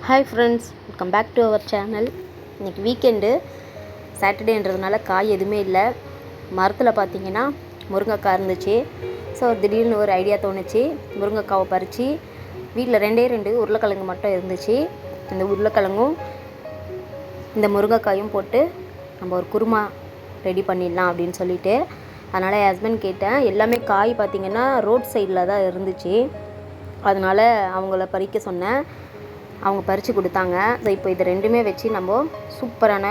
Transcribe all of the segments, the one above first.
Hi friends, welcome back to our channel. இன்றைக்கி weekend சாட்டர்டேன்றதுனால காய் எதுவுமே இல்லை. மரத்தில் பார்த்திங்கன்னா முருங்கைக்காய் இருந்துச்சு. ஸோ திடீர்னு ஒரு ஐடியா தோணுச்சு. முருங்கைக்காவை பறித்து வீட்டில் ரெண்டு உருளைக்கிழங்கு மட்டும் இருந்துச்சு. இந்த உருளைக்கிழங்கும் இந்த முருங்கைக்காயும் போட்டு நம்ம ஒரு குருமா ரெடி பண்ணிடலாம் அப்படின்னு சொல்லிட்டு, அதனால் என் ஹஸ்பண்ட் கேட்டேன். எல்லாமே காய் பார்த்திங்கன்னா ரோட் சைடில் தான் இருந்துச்சு. அதனால் அவங்கள பறிக்க சொன்னேன். அவங்க பறித்து கொடுத்தாங்க. ஸோ இப்போ இது ரெண்டுமே வச்சு நம்ம சூப்பரான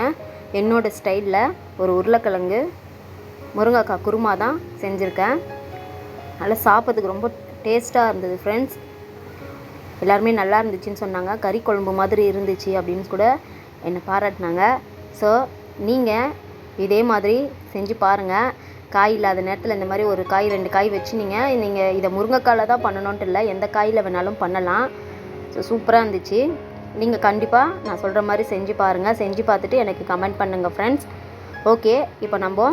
என்னோடய ஸ்டைலில் ஒரு உருளைக்கிழங்கு முருங்கைக்காய் குருமா தான் செஞ்சுருக்கேன். நல்லா சாப்பிட்றதுக்கு ரொம்ப டேஸ்ட்டாக இருந்தது ஃப்ரெண்ட்ஸ். எல்லாருமே நல்லா இருந்துச்சுன்னு சொன்னாங்க. கறி குழம்பு மாதிரி இருந்துச்சு அப்படின்னு கூட என்னை பாராட்டினாங்க. ஸோ நீங்கள் இதே மாதிரி செஞ்சு பாருங்கள். காய் இல்லாத நேரத்தில் இந்த மாதிரி ஒரு காய் 2 காய் வச்சு நீங்கள் இதை முருங்கைக்காயில் தான் பண்ணணுன்ட்டு இல்லை, எந்த காயில் வேணாலும் பண்ணலாம். ஸோ சூப்பராக இருந்துச்சு. நீங்கள் கண்டிப்பாக நான் சொல்கிற மாதிரி செஞ்சு பாருங்கள். செஞ்சு பார்த்துட்டு எனக்கு கமெண்ட் பண்ணுங்கள் ஃப்ரெண்ட்ஸ். ஓகே, இப்போ நம்ம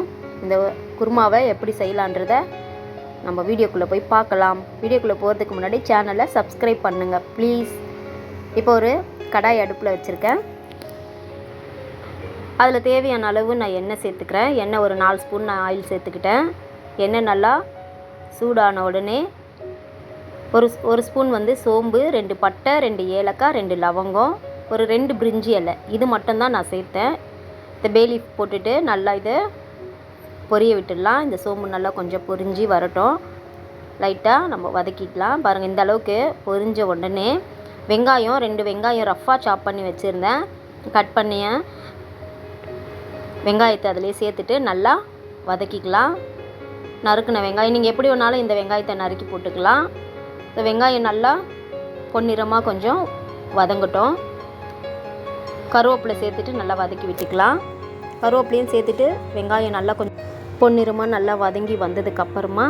இந்த குருமாவை எப்படி செய்யலான்றதை நம்ம வீடியோக்குள்ளே போய் பார்க்கலாம். வீடியோக்குள்ளே போகிறதுக்கு முன்னாடி சேனலை சப்ஸ்கிரைப் பண்ணுங்கள் ப்ளீஸ். இப்போ ஒரு கடாய் அடுப்பில் வச்சுருக்கேன். அதில் தேவையான அளவு நான் எண்ணெய் சேர்த்துக்கிறேன். எண்ணெய் ஒரு 4 ஸ்பூன் நான் ஆயில் சேர்த்துக்கிட்டேன். எண்ணெய் நல்லா சூடான உடனே ஒரு ஸ்பூன் சோம்பு, 2 பட்டை, 2 ஏலக்காய், 2 லவங்கம், ஒரு 2 பிரிஞ்சி இலை, இது மட்டும்தான் நான் சேர்த்தேன். இந்த பே லீஃப் போட்டுட்டு நல்லா இதை பொரிய விட்டுடலாம். இந்த சோம்பு நல்லா கொஞ்சம் பொரிஞ்சு வரட்டும். லைட்டாக நம்ம வதக்கிக்கலாம். பாருங்கள், இந்த அளவுக்கு பொரிஞ்ச உடனே வெங்காயம் 2 வெங்காயம் ரஃப்பாக சாப் பண்ணி வச்சுருந்தேன். கட் பண்ணிய வெங்காயத்தை அதிலே சேர்த்துட்டு நல்லா வதக்கிக்கலாம். நறுக்கின வெங்காயம் நீங்கள் எப்படி வேணாலும் இந்த வெங்காயத்தை நறுக்கி போட்டுக்கலாம். இந்த வெங்காயம் நல்லா பொன்னிறமாக கொஞ்சம் வதங்கட்டும். கருவேப்பிலை சேர்த்துட்டு நல்லா வதக்கி விட்டுக்கலாம். கருவேப்பிலையும் சேர்த்துட்டு வெங்காயம் நல்லா கொஞ்சம் பொன்னிறமாக நல்லா வதங்கி வந்ததுக்கப்புறமா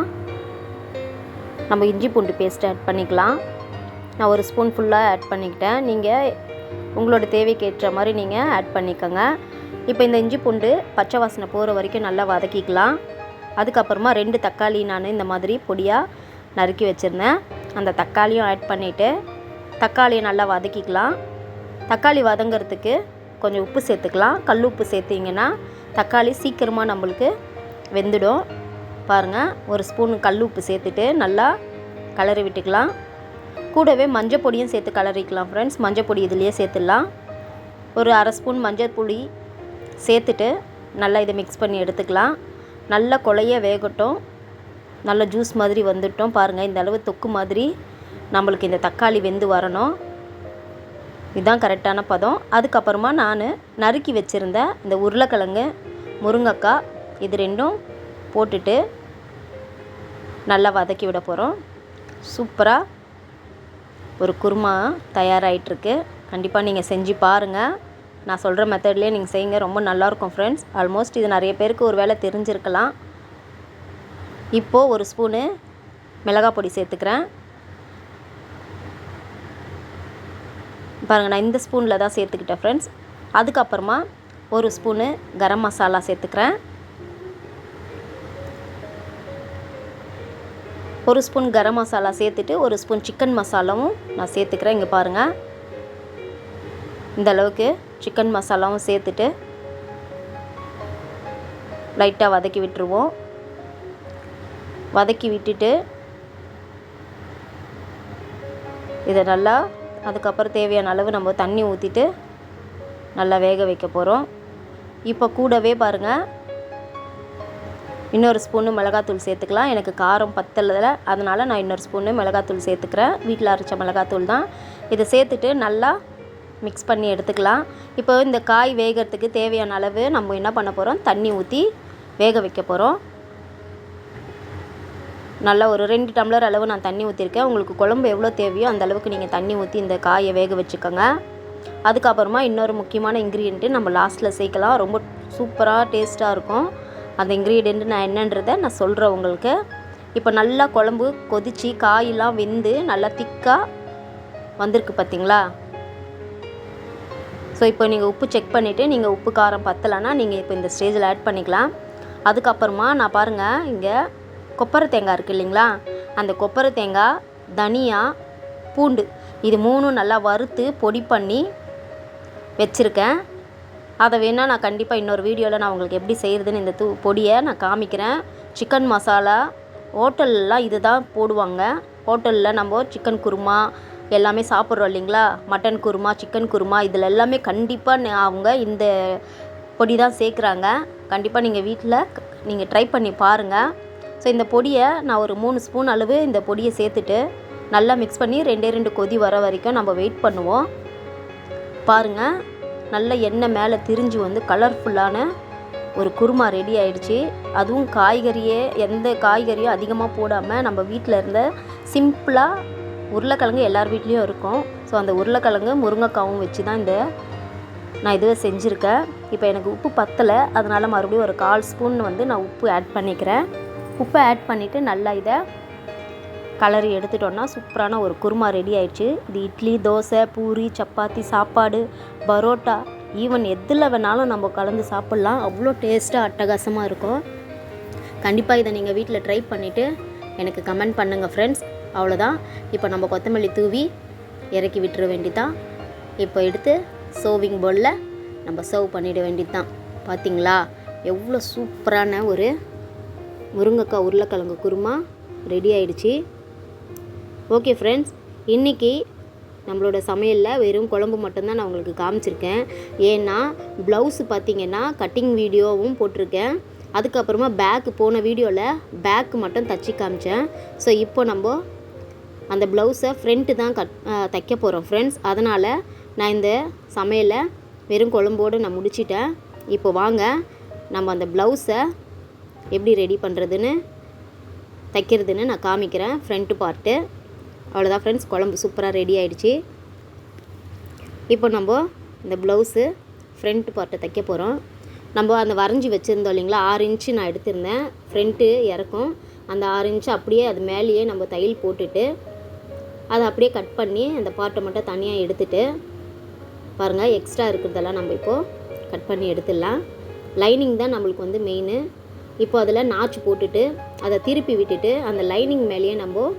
நம்ம இஞ்சி பூண்டு பேஸ்ட்டு ஆட் பண்ணிக்கலாம். நான் ஒரு ஸ்பூன் ஃபுல்லாக ஆட் பண்ணிக்கிட்டேன். நீங்கள் உங்களோட தேவைக்கு ஏற்ற மாதிரி நீங்கள் ஆட் பண்ணிக்கோங்க. இப்போ இந்த இஞ்சி பூண்டு பச்சை வாசனை போகிற வரைக்கும் நல்லா வதக்கிக்கலாம். அதுக்கப்புறமா 2 தக்காளி நான் இந்த மாதிரி பொடியாக நறுக்கி வச்சுருந்தேன். அந்த தக்காளியும் ஆட் பண்ணிவிட்டு தக்காளியை நல்லா வதக்கிக்கலாம். தக்காளி வதங்கிறதுக்கு கொஞ்சம் உப்பு சேர்த்துக்கலாம். கல் உப்பு சேர்த்திங்கன்னா தக்காளி சீக்கிரமாக நம்மளுக்கு வெந்துடும். பாருங்கள், ஒரு ஸ்பூன் கல் உப்பு சேர்த்துட்டு நல்லா கலரி விட்டுக்கலாம். கூடவே மஞ்சள் பொடியும் சேர்த்து கலரிக்கலாம் ஃப்ரெண்ட்ஸ். மஞ்சள் பொடி இதுலேயே சேர்த்துடலாம். ஒரு அரை ஸ்பூன் மஞ்சள் பொடி சேர்த்துட்டு நல்லா இதை மிக்ஸ் பண்ணி எடுத்துக்கலாம். நல்லா கொலைய வேகட்டும். நல்ல ஜூஸ் மாதிரி வந்துட்டோம். பாருங்கள், இந்த அளவு தொக்கு மாதிரி நம்மளுக்கு இந்த தக்காளி வெந்து வரணும். இதுதான் கரெக்டான பதம். அதுக்கப்புறமா நான் நறுக்கி வச்சுருந்த இந்த உருளைக்கிழங்கு, முருங்கைக்காய் இது 2ம் போட்டுட்டு நல்லா வதக்கி விட போகிறோம். சூப்பராக ஒரு குருமா தயாராகிட்டுருக்கு. கண்டிப்பாக நீங்கள் செஞ்சு பாருங்கள். நான் சொல்கிற மெத்தட்லேயே நீங்கள் செய்யுங்க. ரொம்ப நல்லாயிருக்கும் ஃப்ரெண்ட்ஸ். ஆல்மோஸ்ட் இது நிறைய பேருக்கு ஒரு வேளை தெரிஞ்சிருக்கலாம். இப்போது ஒரு ஸ்பூனு மிளகாய் பொடி சேர்த்துக்கிறேன். பாருங்கள், நான் இந்த ஸ்பூனில் தான் சேர்த்துக்கிட்டேன் ஃப்ரெண்ட்ஸ். அதுக்கப்புறமா ஒரு ஸ்பூனு கரம் மசாலா சேர்த்துக்கிறேன். ஒரு ஸ்பூன் கரம் மசாலா சேர்த்துட்டு ஒரு ஸ்பூன் சிக்கன் மசாலாவும் நான் சேர்த்துக்கிறேன். இங்கே பாருங்கள், இந்த அளவுக்கு சிக்கன் மசாலாவும் சேர்த்துட்டு லைட்டாக வதக்கி விட்டுருவோம். வதக்கி விட்டுட்டு இதை நல்லா அதுக்கப்புறம் தேவையான அளவு நம்ம தண்ணி ஊற்றிட்டு நல்லா வேக வைக்க போகிறோம். இப்போ கூடவே பாருங்கள், இன்னொரு ஸ்பூனு மிளகாத்தூள் சேர்த்துக்கலாம். எனக்கு காரம் பத்தலை, அதனால் நான் இன்னொரு ஸ்பூனு மிளகாத்தூள் சேர்த்துக்கிறேன். வீட்டில் அரைச்ச மிளகாத்தூள் தான். இதை சேர்த்துட்டு நல்லா மிக்ஸ் பண்ணி எடுத்துக்கலாம். இப்போ இந்த காய் வேகிறதுக்கு தேவையான அளவு நம்ம என்ன பண்ண போகிறோம், தண்ணி ஊற்றி வேக வைக்க போகிறோம். நல்லா ஒரு 2 டம்ளர் அளவு நான் தண்ணி ஊற்றிருக்கேன். உங்களுக்கு குழம்பு எவ்வளோ தேவையோ அந்த அளவுக்கு நீங்கள் தண்ணி ஊற்றி இந்த காயை வேக வச்சுக்கோங்க. அதுக்கப்புறமா இன்னொரு முக்கியமான இன்க்ரீடியண்ட்டு நம்ம லாஸ்ட்டில் சேர்க்கலாம். ரொம்ப சூப்பராக டேஸ்ட்டாக இருக்கும். அந்த இன்க்ரீடியண்ட்டு நான் என்னன்றதை நான் சொல்கிறேன் உங்களுக்கு. இப்போ நல்லா குழம்பு கொதித்து காயெல்லாம் வெந்து நல்லா திக்காக வந்திருக்கு பார்த்திங்களா. ஸோ இப்போ நீங்கள் உப்பு செக் பண்ணிவிட்டு நீங்கள் உப்பு காரம் பத்தலைன்னா நீங்கள் இப்போ இந்த ஸ்டேஜில் ஆட் பண்ணிக்கலாம். அதுக்கப்புறமா நான் பாருங்கள், இங்கே கொப்பரை தேங்காய் இருக்குது இல்லைங்களா, அந்த கொப்பரை தேங்காய், தனியா, பூண்டு இது 3 நல்லா வறுத்து பொடி பண்ணி வச்சுருக்கேன். அதை வேணால் நான் கண்டிப்பாக இன்னொரு வீடியோவில் நான் உங்களுக்கு எப்படி செய்கிறதுன்னு இந்த பொடியை நான் காமிக்கிறேன். சிக்கன் மசாலா ஹோட்டல்லாம் இது தான் போடுவாங்க. ஹோட்டலில் நம்ம சிக்கன் குருமா எல்லாமே சாப்பிட்றோம் இல்லைங்களா, மட்டன் குருமா, சிக்கன் குருமா, இதில் எல்லாமே கண்டிப்பாக அவங்க இந்த பொடி தான் சேர்க்குறாங்க. கண்டிப்பாக நீங்கள் வீட்டில் நீங்கள் ட்ரை பண்ணி பாருங்கள். ஸோ இந்த பொடியை நான் ஒரு 3 ஸ்பூன் அளவு இந்த பொடியை சேர்த்துட்டு நல்லா மிக்ஸ் பண்ணி 2 கொதி வர வரைக்கும் நம்ம வெயிட் பண்ணுவோம். பாருங்கள், நல்ல எண்ணெய் மேலே திரிஞ்சு வந்து கலர்ஃபுல்லான ஒரு குருமா ரெடி ஆகிடுச்சு. அதுவும் எந்த காய்கறியும் அதிகமாக போடாமல் நம்ம வீட்டில் இருந்த சிம்பிளாக உருளைக்கிழங்கு எல்லார் வீட்லேயும் இருக்கும். ஸோ அந்த உருளைக்கிழங்கு முருங்கைக்காவும் வச்சு தான் நான் இதுவே செஞ்சுருக்கேன். இப்போ எனக்கு உப்பு பத்தலை, அதனால் மறுபடியும் ஒரு 1/4 ஸ்பூன் வந்து நான் உப்பு ஆட் பண்ணிக்கிறேன். உப்பை ஆட் பண்ணிவிட்டு நல்லா இதை கலரி எடுத்துட்டோன்னா சூப்பரான ஒரு குருமா ரெடி ஆயிடுச்சு. இது இட்லி, தோசை, பூரி, சப்பாத்தி, சாப்பாடு, பரோட்டா, ஈவன் எதில் வேணாலும் நம்ம கலந்து சாப்பிட்லாம். அவ்வளோ டேஸ்ட்டாக அட்டகாசமாக இருக்கும். கண்டிப்பாக இதை நீங்கள் வீட்டில் ட்ரை பண்ணிவிட்டு எனக்கு கமெண்ட் பண்ணுங்கள் ஃப்ரெண்ட்ஸ். அவ்வளோதான். இப்போ நம்ம கொத்தமல்லி தூவி இறக்கி விட்டுற வேண்டியதான். இப்போ எடுத்து சர்விங் பவுலில் நம்ம சர்வ் பண்ணிட வேண்டியது தான். பார்த்திங்களா எவ்வளோ சூப்பரான ஒரு முருங்கைக்காய் உருளைக்கிழங்கு குருமா ரெடி ஆயிடுச்சு. ஓகே ஃப்ரெண்ட்ஸ், இன்றைக்கி நம்மளோட சமையலில் வெறும் குழம்பு மட்டும்தான் நான் உங்களுக்கு காமிச்சிருக்கேன். ஏன்னா ப்ளவுஸு பார்த்திங்கன்னா கட்டிங் வீடியோவும் போட்டிருக்கேன். அதுக்கப்புறமா போன வீடியோவில் பேக்கு மட்டும் தச்சு காமிச்சேன். ஸோ இப்போ நம்ம அந்த ப்ளவுஸை ஃப்ரண்ட்டு தான் தைக்க போகிறோம் ஃப்ரெண்ட்ஸ். அதனால் நான் இந்த சமையலை வெறும் குழம்போடு நான் முடிச்சிட்டேன். இப்போ வாங்க நம்ம அந்த ப்ளவுஸை எப்படி ரெடி பண்ணுறதுன்னு தைக்கிறதுன்னு நான் காமிக்கிறேன். ஃப்ரண்ட்டு பார்ட்டு அவ்வளோதான் ஃப்ரெண்ட்ஸ். குழம்பு சூப்பராக ரெடி ஆகிடுச்சு. இப்போ நம்ம இந்த ப்ளவுஸு ஃப்ரண்ட் பார்ட்டை தைக்க போகிறோம். நம்ம அந்த வரைஞ்சி வச்சுருந்தோம் இல்லைங்களா, 6 இன்ச்சு நான் எடுத்திருந்தேன். ஃப்ரண்ட்டு இறக்கும் அந்த 6 இன்ச்சு அப்படியே அது மேலேயே நம்ம தையல் போட்டுட்டு அதை அப்படியே கட் பண்ணி அந்த பார்ட்டை மட்டும் தனியாக எடுத்துகிட்டு பாருங்கள், எக்ஸ்ட்ரா இருக்கிறதெல்லாம் நம்ம இப்போது கட் பண்ணி எடுத்துடலாம். லைனிங் தான் நம்மளுக்கு வந்து மெயின். இப்போ அதில் நாச்சு போட்டுட்டு அதை திருப்பி விட்டுட்டு அந்த லைனிங் மேலேயே நம்ம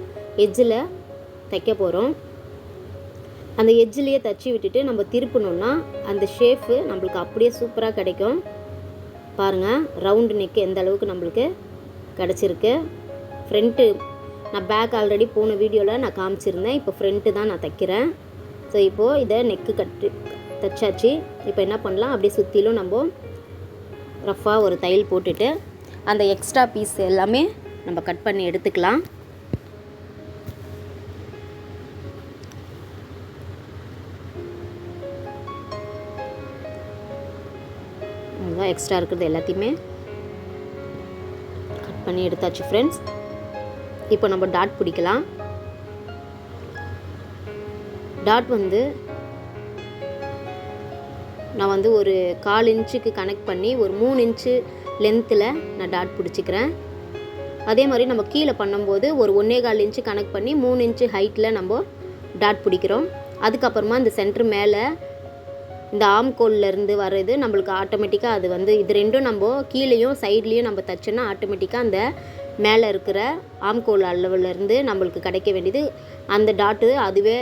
எட்ஜில் தைக்க போகிறோம். அந்த எட்ஜிலேயே தைச்சி விட்டுட்டு நம்ம திருப்பணுன்னா அந்த ஷேப்பு நம்மளுக்கு அப்படியே சூப்பராக கிடைக்கும். பாருங்கள், ரவுண்டு நெக்கு எந்த அளவுக்கு நம்மளுக்கு கிடச்சிருக்கு. ஃப்ரண்ட்டு நான் பேக் ஆல்ரெடி போன வீடியோவில் நான் காமிச்சிருந்தேன். இப்போ ஃப்ரண்ட்டு தான் நான் தைக்கிறேன். ஸோ இப்போது இதை நெக்கு தைச்சாச்சு. இப்போ என்ன பண்ணலாம், அப்படியே சுற்றிலும் நம்ம ரஃப்பாக ஒரு தையல் போட்டுட்டு அந்த எக்ஸ்ட்ரா பீஸ் எல்லாமே நம்ம கட் பண்ணி எடுத்துக்கலாம். அதுதான் எக்ஸ்ட்ரா இருக்கிறது எல்லாத்தையுமே கட் பண்ணி எடுத்தாச்சு ஃப்ரெண்ட்ஸ். இப்போ நம்ம டாட் பிடிக்கலாம். டாட் வந்து நான் வந்து ஒரு 1/4 இன்ச்சுக்கு கனெக்ட் பண்ணி ஒரு 3 இன்ச்சு லென்த்தில் நான் டாட் பிடிச்சிக்கிறேன். அதே மாதிரி நம்ம கீழே பண்ணும்போது ஒரு 1.25 இன்ச்சு கனெக்ட் பண்ணி 3 இன்ச்சு ஹைட்டில் நம்ம டாட் பிடிக்கிறோம். அதுக்கப்புறமா இந்த சென்டர் மேலே இந்த ஆம்கோல்லேருந்து வர்றது நம்மளுக்கு ஆட்டோமேட்டிக்காக அது வந்து இது ரெண்டும் நம்ம கீழேயும் சைட்லேயும் நம்ம தைச்சோன்னா ஆட்டோமேட்டிக்காக அந்த மேலே இருக்கிற ஆம்கோல் அளவுலேருந்து நம்மளுக்கு கிடைக்க வேண்டியது அந்த டாட்டு அதுவே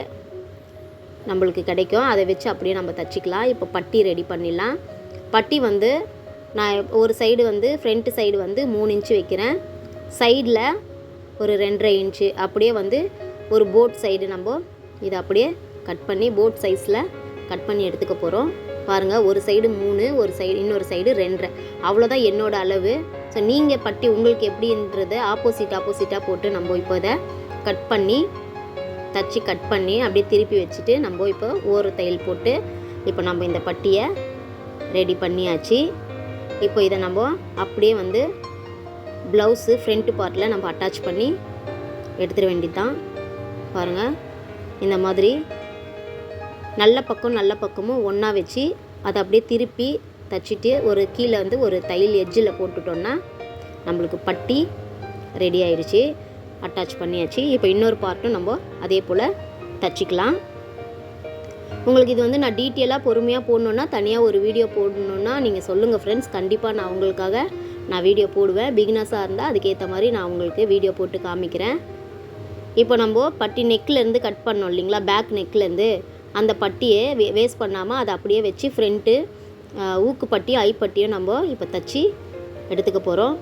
நம்மளுக்கு கிடைக்கும். அதை வச்சு அப்படியே நம்ம தைச்சிக்கலாம். இப்போ பட்டி ரெடி பண்ணிடலாம். பட்டி வந்து நான் ஒரு சைடு வந்து ஃப்ரண்ட்டு சைடு வந்து 3 இன்ச்சு வைக்கிறேன். சைடில் ஒரு 2.5 இன்ச்சு அப்படியே வந்து ஒரு போட் சைடு நம்ம இதை அப்படியே கட் பண்ணி போட் சைஸில் கட் பண்ணி எடுத்துக்க போகிறோம். பாருங்கள், ஒரு சைடு 3, ஒரு சைடு இன்னொரு சைடு 2.5, அவ்வளோதான் என்னோடய அளவு. ஸோ நீங்கள் பட்டி உங்களுக்கு எப்படின்றது ஆப்போசிட்டாக போட்டு நம்ம இப்போ இதை கட் பண்ணி தச்சு கட் பண்ணி அப்படியே திருப்பி வச்சுட்டு நம்ம இப்போ ஒரு தையல் போட்டு இப்போ நம்ம இந்த பட்டியை ரெடி பண்ணியாச்சு. இப்போ இதை நம்ம அப்படியே வந்து ப்ளவுஸு ஃப்ரண்ட்டு பார்ட்டில் நம்ம அட்டாச் பண்ணி எடுத்துட வேண்டியது தான். பாருங்கள், இந்த மாதிரி நல்ல பக்கமும் ஒன்றா வச்சு அதை அப்படியே திருப்பி தைச்சிட்டு ஒரு கீழே வந்து ஒரு தையல் எட்ஜில் போட்டுட்டோன்னா நம்மளுக்கு பட்டி ரெடி ஆயிடுச்சு, அட்டாச் பண்ணியாச்சு. இப்போ இன்னொரு பார்ட்டும் நம்ம அதே போல் தைச்சிக்கலாம். உங்களுக்கு இது வந்து நான் டீட்டெயிலாக பொறுமையாக போடணுன்னா தனியாக ஒரு வீடியோ போடணுன்னா நீங்கள் சொல்லுங்கள் ஃப்ரெண்ட்ஸ். கண்டிப்பாக நான் உங்களுக்காக வீடியோ போடுவேன். பிகினர்ஸாக இருந்தால் அதுக்கேற்ற மாதிரி நான் உங்களுக்கு வீடியோ போட்டு காமிக்கிறேன். இப்போ நம்ம பட்டி நெக்லேருந்து கட் பண்ணோம் இல்லைங்களா, பேக் நெக்லேருந்து அந்த பட்டியை வேஸ்ட் பண்ணாமல் அதை அப்படியே வச்சு ஃப்ரண்ட்டு ஊக்கு பட்டியும் ஐப்பட்டியும் நம்ம இப்போ தைச்சி எடுத்துக்க போகிறோம்.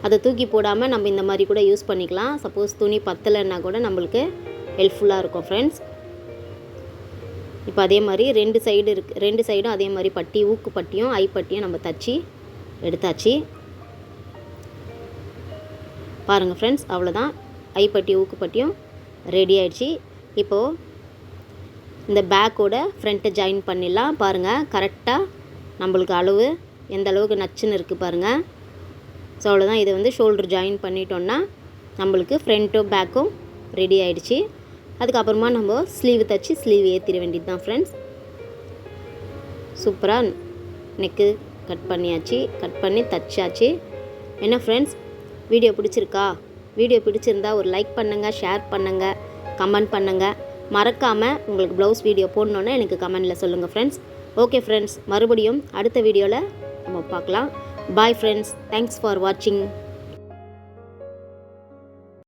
அதை தூக்கி போடாமல் நம்ம இந்த மாதிரி கூட யூஸ் பண்ணிக்கலாம். சப்போஸ் துணி பத்தலைன்னா கூட நம்மளுக்கு ஹெல்ப்ஃபுல்லாக இருக்கும் ஃப்ரெண்ட்ஸ். இப்போ அதே மாதிரி ரெண்டு சைடும் அதே மாதிரி பட்டி ஊக்கு பட்டியும் ஐப்பட்டியும் நம்ம தைச்சி எடுத்தாச்சு. பாருங்கள் ஃப்ரெண்ட்ஸ், அவ்வளோதான். ஐப்பட்டி ஊக்கு பட்டியும் ரெடி ஆகிடுச்சு. இப்போது இந்த பேக்கோட ஃப்ரண்ட்டை ஜாயின் பண்ணிடலாம். பாருங்கள், கரெக்டாக நம்மளுக்கு அளவு எந்த அளவுக்கு நச்சுன்னு இருக்குது பாருங்கள். ஸோ அவ்வளோதான். இதை வந்து ஷோல்டர் ஜாயின் பண்ணிட்டோன்னா நம்மளுக்கு ஃப்ரண்ட்டும் பேக்கும் ரெடி ஆகிடுச்சு. அதுக்கப்புறமா நம்ம ஸ்லீவ் தைச்சி ஸ்லீவ் ஏற்றிட வேண்டியது தான் ஃப்ரெண்ட்ஸ். சூப்பராக நெக்கு கட் பண்ணியாச்சு, கட் பண்ணி தைச்சாச்சு. என்ன ஃப்ரெண்ட்ஸ், வீடியோ பிடிச்சிருக்கா? வீடியோ பிடிச்சிருந்தா ஒரு லைக் பண்ணுங்கள், ஷேர் பண்ணுங்கள், கமெண்ட் பண்ணுங்கள். மறக்காமல் உங்களுக்கு ப்ளவுஸ் வீடியோ போடணுன்னு எனக்கு கமெண்டில் சொல்லுங்கள் ஃப்ரெண்ட்ஸ். ஓகே ஃப்ரெண்ட்ஸ், மறுபடியும் அடுத்த வீடியோவில் நம்ம பார்க்கலாம். பாய் ஃப்ரெண்ட்ஸ், தேங்க்ஸ் ஃபார் வாட்சிங்.